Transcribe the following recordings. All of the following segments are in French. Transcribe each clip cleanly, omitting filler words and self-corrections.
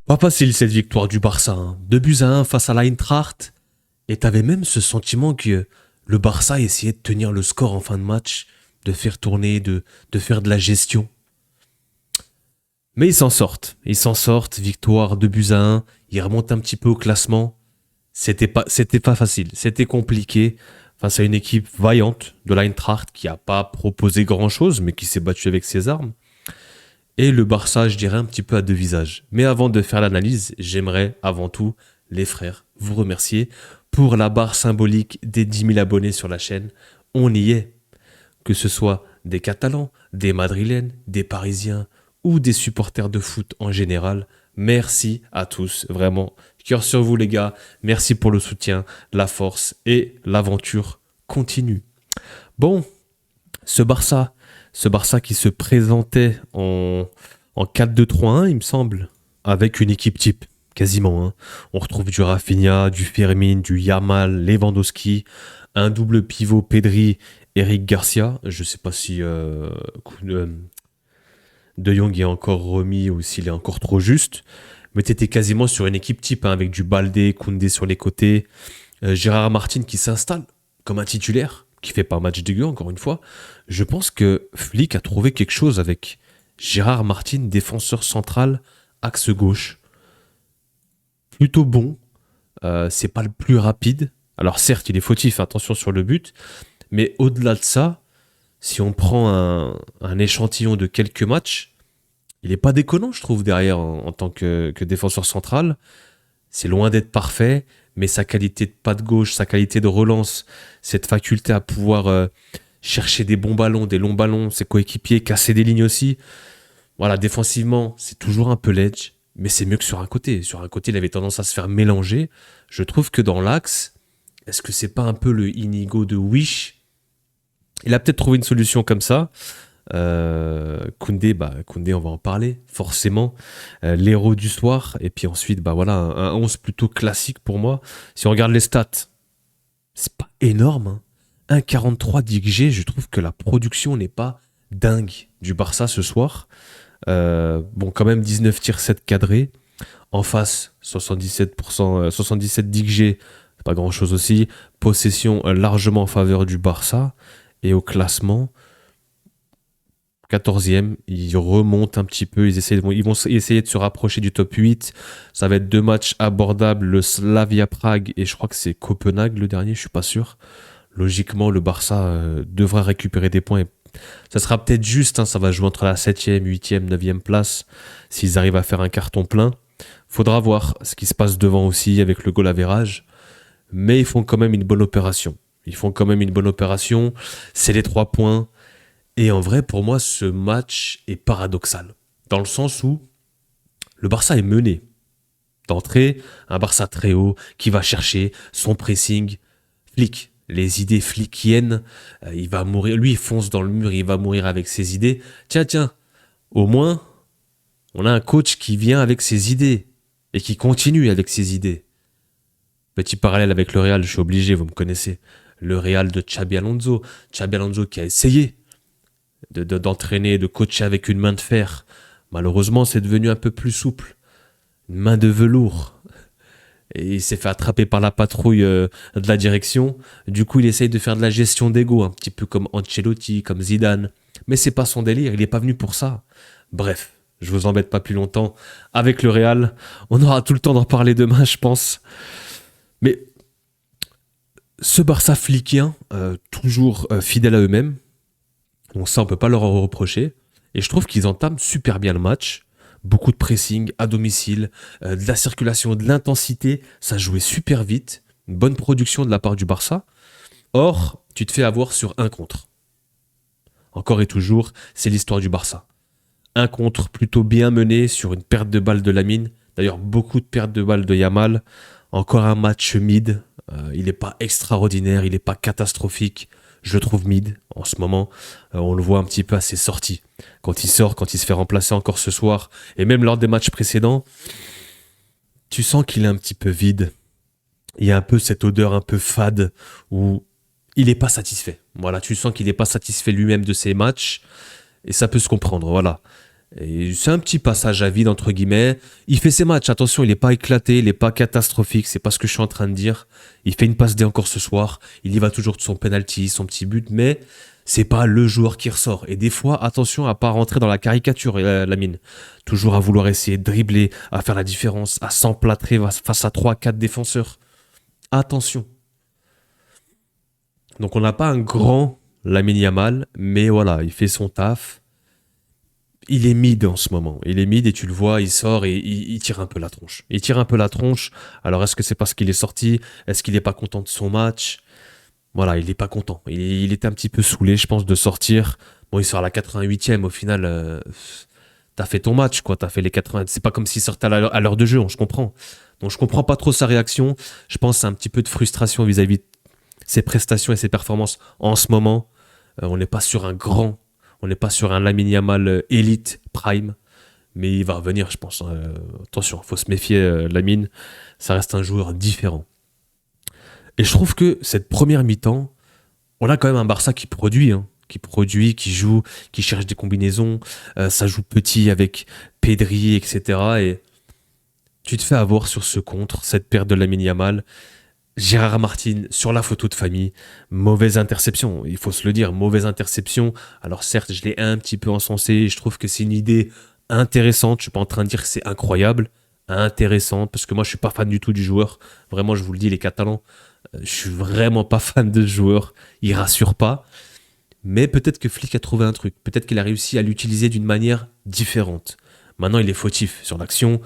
Pas facile cette victoire du Barça, hein. 2 buts à 1 face à l'Eintracht. Et t'avais même ce sentiment que le Barça essayait de tenir le score en fin de match, de faire tourner, de faire de la gestion. Mais ils s'en sortent. Ils s'en sortent. Victoire 2 buts à 1. Ils remontent un petit peu au classement. C'était pas facile. C'était compliqué face à une équipe vaillante de l'Eintracht qui a pas proposé grand chose, mais qui s'est battue avec ses armes. Et le Barça, je dirais, un petit peu à deux visages. Mais avant de faire l'analyse, j'aimerais avant tout, les frères, vous remercier pour la barre symbolique des 10 000 abonnés sur la chaîne. On y est. Que ce soit des Catalans, des Madrilènes, des Parisiens ou des supporters de foot en général. Merci à tous, vraiment. Cœur sur vous les gars. Merci pour le soutien, la force et l'aventure continue. Bon, ce Barça, ce Barça qui se présentait en 4-2-3-1, il me semble, avec une équipe type, quasiment, hein. On retrouve du Rafinha, du Firmin, du Yamal, Lewandowski, un double pivot Pedri, Eric Garcia. Je ne sais pas si De Jong est encore remis ou s'il est encore trop juste. Mais tu étais quasiment sur une équipe type, hein, avec du Baldé, Koundé sur les côtés, Gérard Martin qui s'installe comme un titulaire, qui fait pas un match dégueu encore une fois. Je pense que Flick a trouvé quelque chose avec Gérard Martin, défenseur central, axe gauche. Plutôt bon. C'est pas le plus rapide. Alors certes, il est fautif, attention sur le but. Mais au-delà de ça, si on prend un échantillon de quelques matchs, il est pas déconnant, je trouve, derrière en tant que défenseur central. C'est loin d'être parfait, mais sa qualité de pas de gauche, sa qualité de relance, cette faculté à pouvoir chercher des bons ballons, des longs ballons, ses coéquipiers, casser des lignes aussi. Voilà, défensivement, c'est toujours un peu ledge, mais c'est mieux que sur un côté. Sur un côté, il avait tendance à se faire mélanger. Je trouve que dans l'axe, est-ce que c'est pas un peu le Inigo de Wish? Il a peut-être trouvé une solution comme ça. Koundé, on va en parler, forcément. L'héros du soir. Et puis ensuite, bah voilà, un 11 plutôt classique pour moi. Si on regarde les stats, c'est pas énorme, hein. 1,43 d'XG, je trouve que la production n'est pas dingue du Barça ce soir. Bon, quand même 19 tirs 7 cadrés. En face, 77%, 77 d'XG, c'est pas grand chose aussi. Possession largement en faveur du Barça. Et au classement, 14e, ils remontent un petit peu, ils vont essayer de se rapprocher du top 8. Ça va être 2 matchs abordables, le Slavia Prague et je crois que c'est Copenhague le dernier, je suis pas sûr. Logiquement, le Barça devra récupérer des points. Ça sera peut-être juste, hein, ça va jouer entre la 7e, 8e, 9e place s'ils arrivent à faire un carton plein. Faudra voir ce qui se passe devant aussi avec le goal average. Mais ils font quand même une bonne opération. C'est les 3 points. Et en vrai, pour moi, ce match est paradoxal. Dans le sens où le Barça est mené. D'entrée, un Barça très haut qui va chercher son pressing. Flick, les idées flickiennes. Il va mourir. Lui, il fonce dans le mur, il va mourir avec ses idées. Tiens, au moins, on a un coach qui vient avec ses idées. Et qui continue avec ses idées. Petit parallèle avec le Real, je suis obligé, vous me connaissez. Le Real de Xabi Alonso. Xabi Alonso qui a essayé d'entraîner, de coacher avec une main de fer. Malheureusement, c'est devenu un peu plus souple. Une main de velours. Et il s'est fait attraper par la patrouille de la direction. Du coup, il essaye de faire de la gestion d'ego, un petit peu comme Ancelotti, comme Zidane. Mais c'est pas son délire, il est pas venu pour ça. Bref, je vous embête pas plus longtemps. Avec le Real, on aura tout le temps d'en parler demain, je pense. Mais ce Barça flickien, toujours fidèle à eux-mêmes, donc ça, on peut pas leur en reprocher. Et je trouve qu'ils entament super bien le match. Beaucoup de pressing à domicile, de la circulation, de l'intensité. Ça jouait super vite. Une bonne production de la part du Barça. Or, tu te fais avoir sur un contre. Encore et toujours, c'est l'histoire du Barça. Un contre plutôt bien mené sur une perte de balle de Lamine. D'ailleurs, beaucoup de pertes de balles de Yamal. Encore un match mid. Il n'est pas extraordinaire, il n'est pas catastrophique. Je le trouve mid en ce moment. On le voit un petit peu à ses sorties. Quand il sort, quand il se fait remplacer encore ce soir, et même lors des matchs précédents, tu sens qu'il est un petit peu vide. Il y a un peu cette odeur un peu fade où il n'est pas satisfait. Voilà, tu sens qu'il n'est pas satisfait lui-même de ses matchs, et ça peut se comprendre, voilà. Et c'est un petit passage à vide, entre guillemets. Il fait ses matchs, attention, il n'est pas éclaté, il n'est pas catastrophique, c'est pas ce que je suis en train de dire. Il fait une passe D encore ce soir, il y va toujours de son penalty, son petit but, mais c'est pas le joueur qui ressort. Et des fois, attention à pas rentrer dans la caricature, Lamine. Toujours à vouloir essayer de dribbler, à faire la différence, à s'emplâtrer face à trois, quatre défenseurs. Attention. Donc on n'a pas un grand Lamine Yamal, mais voilà, il fait son taf. Il est mid en ce moment. Il est mid et tu le vois, il sort et il tire un peu la tronche. Il tire un peu la tronche. Alors est-ce que c'est parce qu'il est sorti? Est-ce qu'il n'est pas content de son match? Voilà, il n'est pas content. Il était un petit peu saoulé, je pense, de sortir. Bon, il sort à la 88e. Au final, t'as fait ton match, quoi. T'as fait les 80. C'est pas comme s'il sortait à l'heure de jeu, je comprends. Donc je comprends pas trop sa réaction. Je pense que c'est un petit peu de frustration vis-à-vis de ses prestations et ses performances en ce moment. On n'est pas sur un grand, on n'est pas sur un Lamine Yamal élite prime, mais il va revenir, je pense. Attention, faut se méfier, Lamine, ça reste un joueur différent. Et je trouve que cette première mi-temps, on a quand même un Barça qui produit, hein, qui joue, qui cherche des combinaisons. Ça joue petit avec Pedri, etc. Et tu te fais avoir sur ce contre, cette perte de Lamine Yamal. Gérard Martin sur la photo de famille, mauvaise interception, il faut se le dire, mauvaise interception. Alors certes, je l'ai un petit peu encensé, je trouve que c'est une idée intéressante, je suis pas en train de dire que c'est incroyable, intéressante, parce que moi je suis pas fan du tout du joueur. Vraiment, je vous le dis, les Catalans, je suis vraiment pas fan de ce joueur, il rassure pas. Mais peut-être que Flick a trouvé un truc, peut-être qu'il a réussi à l'utiliser d'une manière différente. Maintenant, il est fautif sur l'action,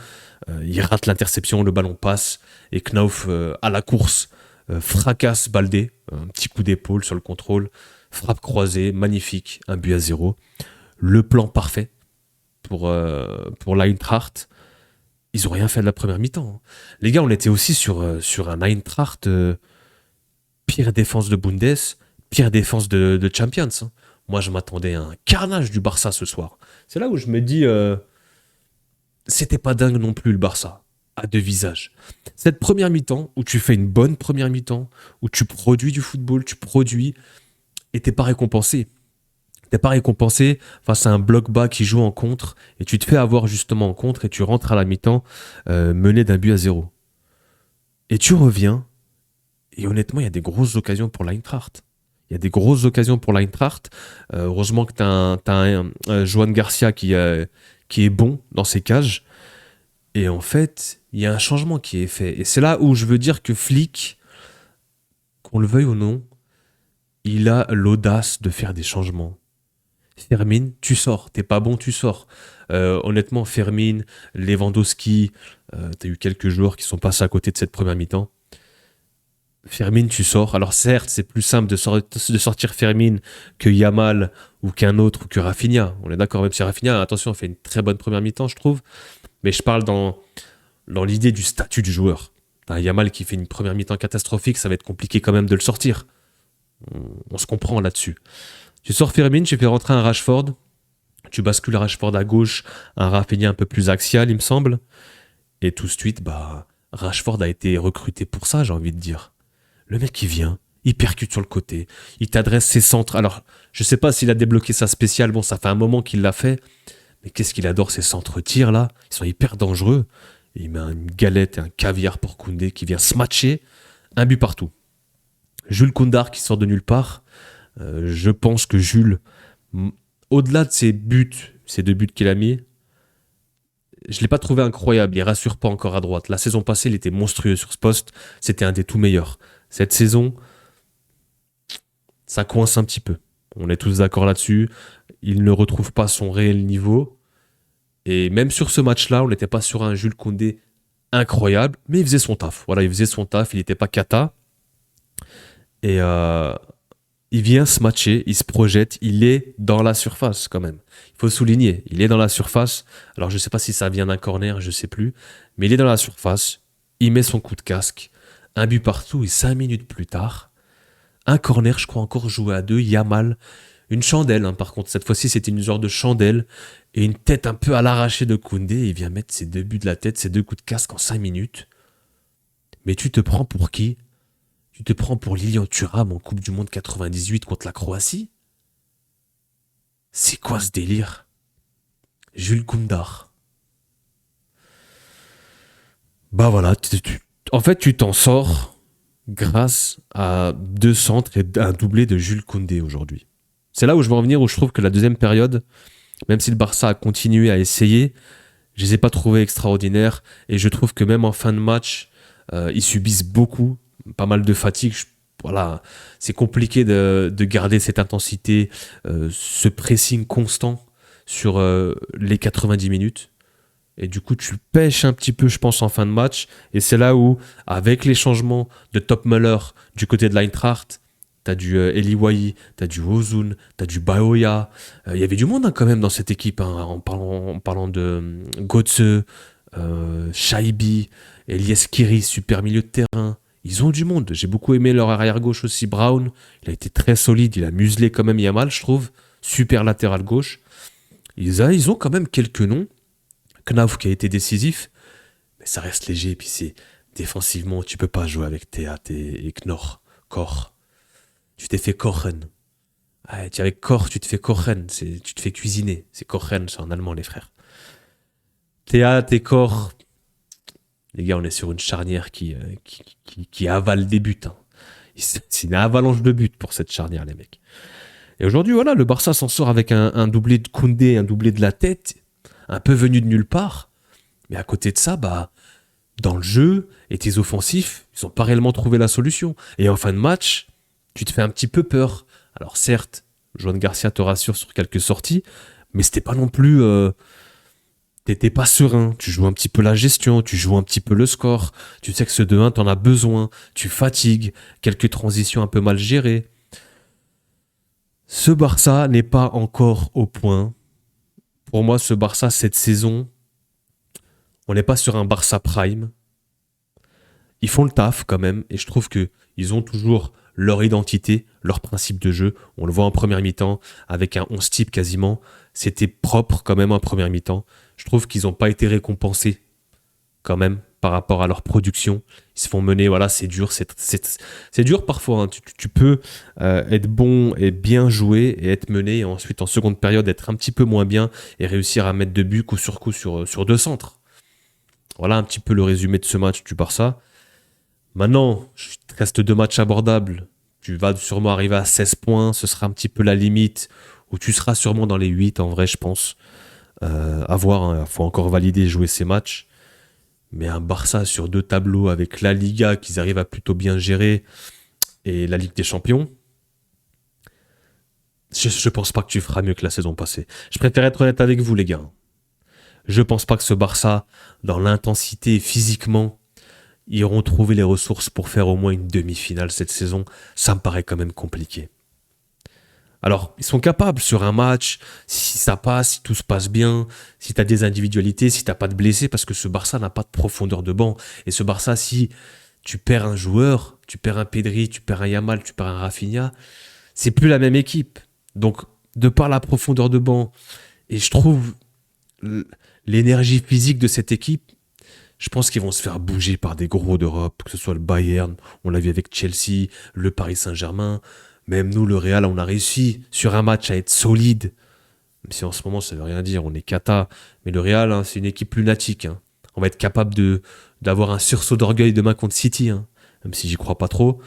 il rate l'interception, le ballon passe, et Knauf, à la course, fracasse Baldé, un petit coup d'épaule sur le contrôle, frappe croisée, magnifique, 1-0. Le plan parfait pour l'Eintracht. Ils n'ont rien fait de la première mi-temps, hein. Les gars, on était aussi sur un Eintracht, pire défense de Bundes, pire défense de Champions, hein. Moi, je m'attendais à un carnage du Barça ce soir. C'est là où je me dis, c'était pas dingue non plus le Barça, à deux visages. Cette première mi-temps, où tu fais une bonne première mi-temps, où tu produis du football, tu produis, et t'es pas récompensé. T'es pas récompensé face à un bloc bas qui joue en contre, et tu te fais avoir justement en contre, et tu rentres à la mi-temps mené d'1-0. Et tu reviens, et honnêtement, il y a des grosses occasions pour l'Eintracht. Il y a des grosses occasions pour l'Eintracht. Heureusement que t'as un Joan Garcia qui est bon dans ses cages. Et en fait, il y a un changement qui est fait. Et c'est là où je veux dire que Flick, qu'on le veuille ou non, il a l'audace de faire des changements. Fermin, tu sors. T'es pas bon, tu sors. Honnêtement, Fermin, Lewandowski, t'as eu quelques joueurs qui sont passés à côté de cette première mi-temps. Fermin, tu sors. Alors certes, c'est plus simple de sortir Fermin que Yamal ou qu'un autre ou que Rafinha. On est d'accord, même si Rafinha, attention, fait une très bonne première mi-temps, je trouve. Mais je parle dans l'idée du statut du joueur. Un Yamal qui fait une première mi-temps catastrophique, ça va être compliqué quand même de le sortir. On se comprend là-dessus. Tu sors Fermin, tu fais rentrer un Rashford, tu bascules Rashford à gauche, un Rafinha un peu plus axial, il me semble. Et tout de suite, Rashford a été recruté pour ça, j'ai envie de dire. Le mec, il vient, il percute sur le côté, il t'adresse ses centres. Alors, je sais pas s'il a débloqué sa spéciale, bon, ça fait un moment qu'il l'a fait, mais qu'est-ce qu'il adore ces centres-tirs là, ils sont hyper dangereux. Et il met une galette et un caviar pour Koundé qui vient se matcher, un but partout. Jules Koundar qui sort de nulle part. Je pense que Jules, au-delà de ses buts, ces deux buts qu'il a mis, je ne l'ai pas trouvé incroyable, il rassure pas encore à droite. La saison passée, il était monstrueux sur ce poste, c'était un des tout meilleurs. Cette saison, ça coince un petit peu. On est tous d'accord là-dessus. Il ne retrouve pas son réel niveau. Et même sur ce match-là, on n'était pas sur un Jules Koundé incroyable, mais il faisait son taf. Voilà, il faisait son taf, il n'était pas cata. Et il vient se matcher, il se projette, il est dans la surface quand même. Il faut souligner, il est dans la surface. Alors je ne sais pas si ça vient d'un corner, je ne sais plus. Mais il est dans la surface, il met son coup de casque, un but partout et 5 minutes plus tard, un corner, je crois encore joué à deux, Yamal. Une chandelle, hein, par contre. Cette fois-ci, c'était une genre de chandelle et une tête un peu à l'arraché de Koundé. Il vient mettre ses deux buts de la tête, ses deux coups de casque en 5 minutes. Mais tu te prends pour qui? Tu te prends pour Lilian Thuram en Coupe du Monde 98 contre la Croatie? C'est quoi ce délire? Jules Koundar. Bah voilà, en fait, tu t'en sors grâce à 2 centres et un doublé de Jules Koundé aujourd'hui. C'est là où je veux en venir, où je trouve que la deuxième période, même si le Barça a continué à essayer, je les ai pas trouvés extraordinaires. Et je trouve que même en fin de match, ils subissent beaucoup, pas mal de fatigue. Voilà, c'est compliqué de garder cette intensité, ce pressing constant sur les 90 minutes. Et du coup, tu pêches un petit peu, je pense, en fin de match. Et c'est là où, avec les changements de Top Muller du côté de l'Eintracht, t'as du Eli Wahi, t'as du Ozun, t'as du Baoya. Il y avait du monde hein, quand même dans cette équipe, hein, en parlant de Götze, Shaibi, Elias Kiri, super milieu de terrain. Ils ont du monde. J'ai beaucoup aimé leur arrière-gauche aussi, Brown. Il a été très solide, il a muselé quand même Yamal, je trouve. Super latéral gauche. Ils ont quand même quelques noms. Knauf qui a été décisif, mais ça reste léger. Et puis c'est défensivement, tu peux pas jouer avec Théat et Knorr. Kor. Tu t'es fait kochen. Ah, tu avec Kor, tu te fais kochen. Tu te fais cuisiner. C'est kochen, c'est en allemand, les frères. Théat et Kor. Les gars, on est sur une charnière qui avale des buts. Hein. C'est une avalanche de buts pour cette charnière, les mecs. Et aujourd'hui, voilà, le Barça s'en sort avec un doublé de Koundé, un doublé de la tête, un peu venu de nulle part. Mais à côté de ça, bah, dans le jeu et tes offensifs, ils n'ont pas réellement trouvé la solution. Et en fin de match, tu te fais un petit peu peur. Alors certes, Joan Garcia te rassure sur quelques sorties, mais c'était pas non plus... t'étais pas serein, tu joues un petit peu la gestion, tu joues un petit peu le score, tu sais que ce 2-1, t'en as besoin, tu fatigues, quelques transitions un peu mal gérées. Ce Barça n'est pas encore au point. Pour moi, ce Barça, cette saison, on n'est pas sur un Barça Prime. Ils font le taf quand même, et je trouve que ils ont toujours leur identité, leur principe de jeu. On le voit en première mi-temps, avec un 11 type quasiment. C'était propre quand même en première mi-temps. Je trouve qu'ils n'ont pas été récompensés quand même par rapport à leur production. Ils se font mener, voilà, c'est dur. C'est dur parfois. Hein. Tu peux être bon et bien jouer et être mené, et ensuite en seconde période être un petit peu moins bien et réussir à mettre 2 buts coup sur 2 centres. Voilà un petit peu le résumé de ce match du Barça. Maintenant, il te reste 2 matchs abordables. Tu vas sûrement arriver à 16 points. Ce sera un petit peu la limite. Ou tu seras sûrement dans les 8 en vrai, je pense. À voir, il faut encore valider et jouer ces matchs. Mais un Barça sur 2 tableaux avec la Liga qu'ils arrivent à plutôt bien gérer et la Ligue des Champions, je pense pas que tu feras mieux que la saison passée. Je préfère être honnête avec vous, les gars. Je pense pas que ce Barça, dans l'intensité physiquement, ils auront trouvé les ressources pour faire au moins une demi-finale cette saison. Ça me paraît quand même compliqué. Alors, ils sont capables sur un match, si ça passe, si tout se passe bien, si tu as des individualités, si tu n'as pas de blessés, parce que ce Barça n'a pas de profondeur de banc. Et ce Barça, si tu perds un joueur, tu perds un Pedri, tu perds un Yamal, tu perds un Rafinha, c'est plus la même équipe. Donc, de par la profondeur de banc, et je trouve l'énergie physique de cette équipe, je pense qu'ils vont se faire bouger par des gros d'Europe, que ce soit le Bayern, on l'a vu avec Chelsea, le Paris Saint-Germain. Même nous, le Real, on a réussi sur un match à être solide. Même si en ce moment, ça ne veut rien dire, on est cata. Mais le Real, hein, c'est une équipe lunatique. Hein. On va être capable d'avoir un sursaut d'orgueil demain contre City. Hein. Même si j'y crois pas trop.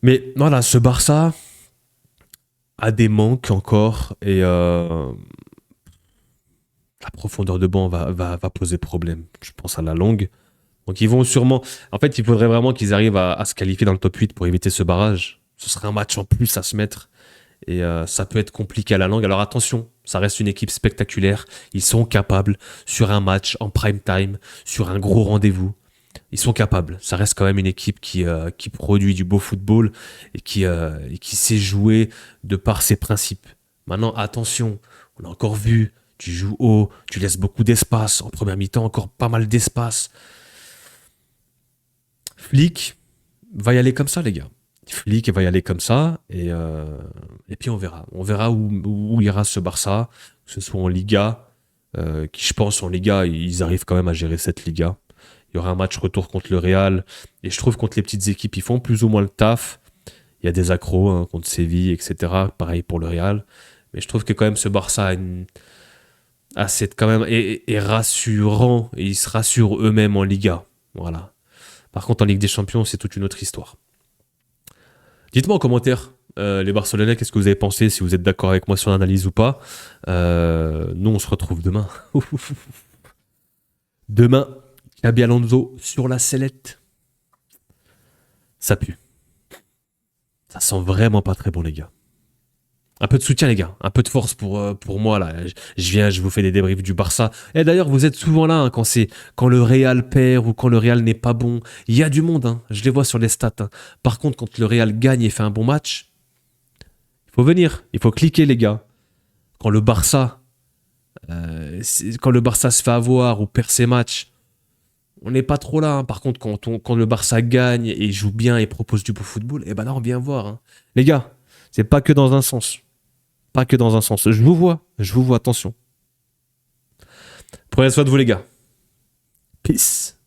Mais voilà, ce Barça a des manques encore. Et la profondeur de banc va poser problème. Je pense à la longue. Donc ils vont sûrement... En fait, il faudrait vraiment qu'ils arrivent à se qualifier dans le top 8 pour éviter ce barrage. Ce serait un match en plus à se mettre. Et ça peut être compliqué à la longue. Alors attention, ça reste une équipe spectaculaire. Ils sont capables, sur un match en prime time, sur un gros rendez-vous, ils sont capables. Ça reste quand même une équipe qui produit du beau football et qui sait jouer de par ses principes. Maintenant, attention, on a encore vu, tu joues haut, tu laisses beaucoup d'espace. En première mi-temps, encore pas mal d'espace. Flick va y aller comme ça, les gars. Flick va y aller comme ça, et puis on verra. On verra où ira ce Barça, que ce soit en Liga, qui je pense en Liga, ils arrivent quand même à gérer cette Liga. Il y aura un match retour contre le Real, et je trouve contre les petites équipes, ils font plus ou moins le taf. Il y a des accros hein, contre Séville, etc. Pareil pour le Real. Mais je trouve que quand même ce Barça assez quand même et rassurant. Et ils se rassurent eux-mêmes en Liga. Voilà. Par contre, en Ligue des Champions, c'est toute une autre histoire. Dites-moi en commentaire, les Barcelonais, qu'est-ce que vous avez pensé, si vous êtes d'accord avec moi sur l'analyse ou pas. Nous, on se retrouve demain. Demain, Xabi Alonso sur la sellette. Ça pue. Ça sent vraiment pas très bon, les gars. Un peu de soutien, les gars. Un peu de force pour moi, là. Je viens, je vous fais des débriefs du Barça. Et d'ailleurs, vous êtes souvent là, hein, quand le Real perd ou quand le Real n'est pas bon. Il y a du monde, hein. Je les vois sur les stats, hein. Par contre, quand le Real gagne et fait un bon match, il faut venir. Il faut cliquer, les gars. Quand le Barça, quand le Barça se fait avoir ou perd ses matchs, on n'est pas trop là, hein. Par contre, quand le Barça gagne et joue bien et propose du beau football, eh ben là, on vient voir, hein. Les gars, c'est pas que dans un sens. Pas que dans un sens. Je vous vois, attention. Prenez soin de vous, les gars. Peace.